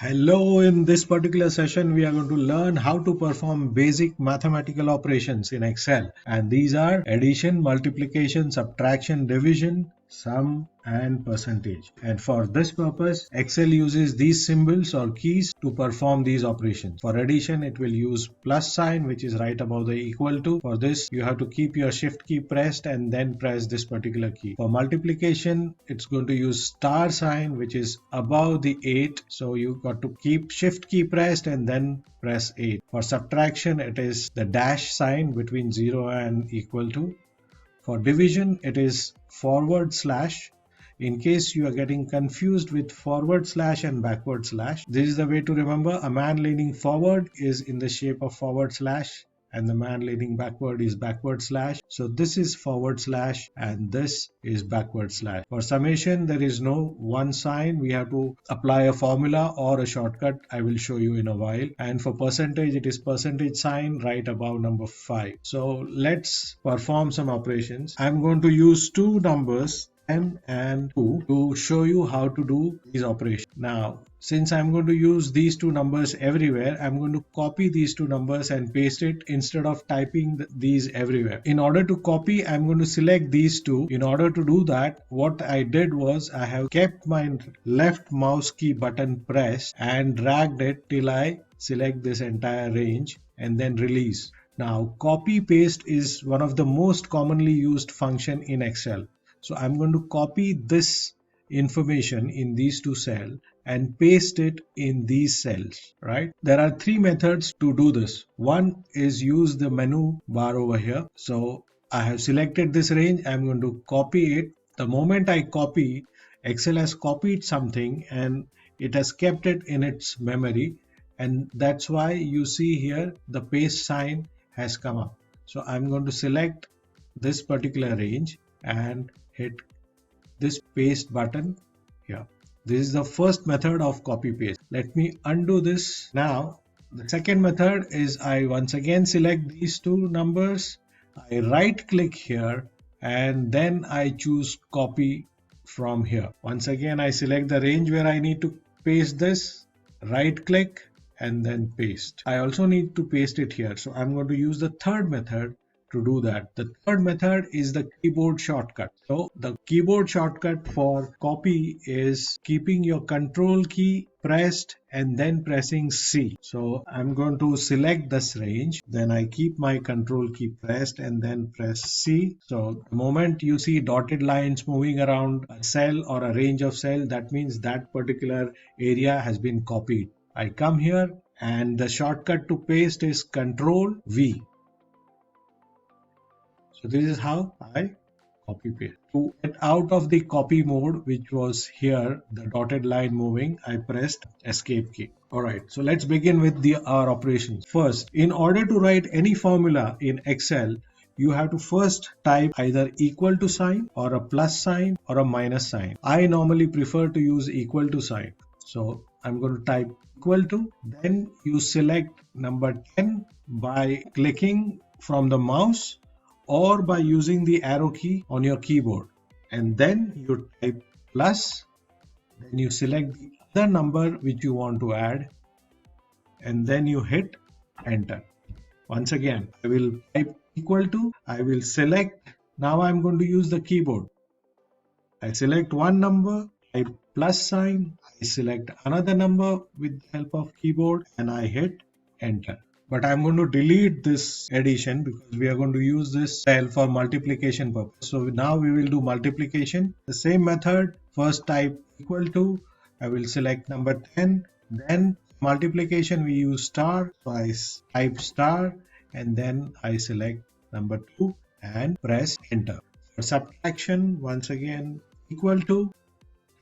Hello, in this particular session, we are going to learn how to perform basic mathematical operations in Excel. And these are addition, multiplication, subtraction, division, sum, and percentage. And for this purpose, Excel uses these symbols or keys to perform these operations. For addition, it will use plus sign, which is right above the equal to. For this, you have to keep your shift key pressed and then press this particular key. For multiplication, it's going to use star sign, which is above the 8. So you got to keep shift key pressed and then press 8. For subtraction, it is the dash sign between 0 and equal to. For division, it is forward slash. In case you are getting confused with forward slash and backward slash, this is the way to remember. A man leaning forward is in the shape of forward slash, and the man leaning backward is backward slash. So this is forward slash and this is backward slash. For summation, there is no one sign. We have to apply a formula or a shortcut. I will show you in a while. And for percentage, it is percentage sign right above number 5. So let's perform some operations. I'm going to use two numbers, 10 and 2, to show you how to do these operations. Now, since I'm going to use these two numbers everywhere, I'm going to copy these two numbers and paste it instead of typing these everywhere. In order to copy, I'm going to select these two. In order to do that, what I did was I have kept my left mouse key button pressed and dragged it till I select this entire range and then release. Now, copy paste is one of the most commonly used function in Excel. So I'm going to copy this information in these two cells and paste it in these cells, right? There are three methods to do this. One is use the menu bar over here. So I have selected this range. I'm going to copy it. The moment I copy, Excel has copied something and it has kept it in its memory. And that's why you see here the paste sign has come up. So I'm going to select this particular range and hit this paste button here. This is the first method of copy paste. Let me undo this. Now the second method is I once again select these two numbers. I right click here and then I choose copy from here. Once again I select the range where I need to paste this, right click and then paste. I also need to paste it here. So I'm going to use the third method to do that. The third method is the keyboard shortcut. So the keyboard shortcut for copy is keeping your control key pressed and then pressing C. So I'm going to select this range, then I keep my control key pressed and then press C. So the moment you see dotted lines moving around a cell or a range of cell, that means that particular area has been copied. I come here and the shortcut to paste is Control V. So this is how I copy paste. To get out of the copy mode, which was here, the dotted line moving, I pressed escape key. Alright, so let's begin with our operations. First, in order to write any formula in Excel, you have to first type either equal to sign or a plus sign or a minus sign. I normally prefer to use equal to sign. So I'm going to type equal to, then you select number 10 by clicking from the mouse or by using the arrow key on your keyboard, and then you type plus, then you select the other number which you want to add and then you hit enter. Once again I will type equal to, I will select, now I'm going to use the keyboard. I select one number, type plus sign, I select another number with the help of keyboard and I hit enter. But I'm going to delete this addition because we are going to use this cell for multiplication purpose. So now we will do multiplication. The same method, first type equal to, I will select number 10, then multiplication we use star, so I type star and then I select number 2 and press enter. For subtraction, once again equal to,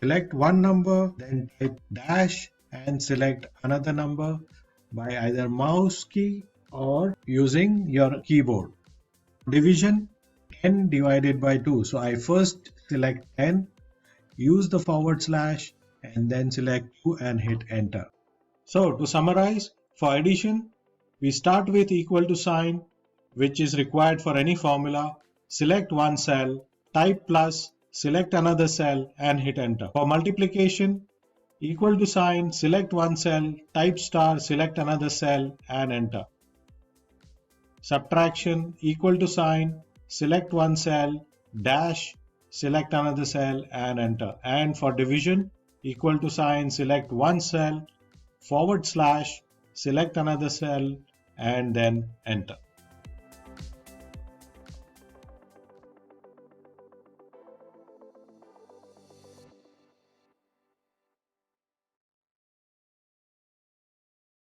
select one number, then type dash and select another number by either mouse key or using your keyboard. Division, 10 divided by 2. So I first select 10, use the forward slash and then select 2 and hit enter. So to summarize, for addition, we start with equal to sign, which is required for any formula. Select one cell, type plus, select another cell and hit enter. For multiplication, equal to sign, select one cell, type star, select another cell and enter. Subtraction, equal to sign, select one cell, dash, select another cell and enter. And for division, equal to sign, select one cell, /, select another cell and then enter.